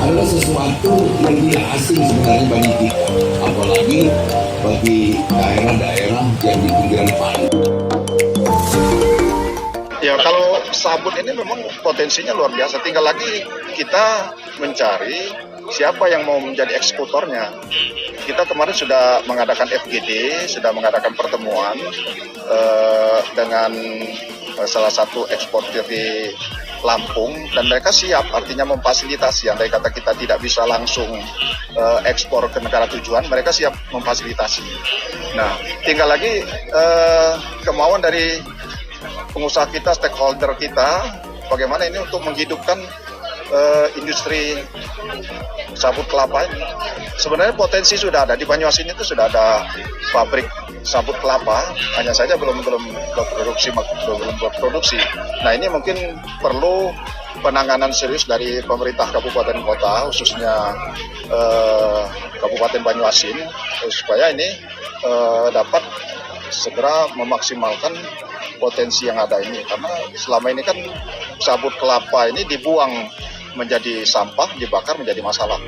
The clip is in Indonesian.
adalah sesuatu yang tidak asing sebenarnya bagi kita, apalagi bagi daerah-daerah yang di pinggiran pantai. Ya, kalau sabun ini memang potensinya luar biasa. Tinggal lagi kita mencari siapa yang mau menjadi eksekutornya. Kita kemarin sudah mengadakan FGD, sudah mengadakan pertemuan dengan salah satu eksportir di Lampung, dan mereka siap, artinya memfasilitasi. Andai kata kita tidak bisa langsung ekspor ke negara tujuan, mereka siap memfasilitasi. Nah, tinggal lagi kemauan dari pengusaha kita, stakeholder kita, bagaimana ini untuk menghidupkan industri sabut kelapa ini. Sebenarnya potensi sudah ada di Banyuasin, itu sudah ada pabrik sabut kelapa, hanya saja belum berproduksi. Nah, ini mungkin perlu penanganan serius dari pemerintah kabupaten kota, khususnya Kabupaten Banyuasin, supaya ini dapat segera memaksimalkan potensi yang ada ini, karena selama ini kan sabut kelapa ini dibuang menjadi sampah, dibakar menjadi masalah.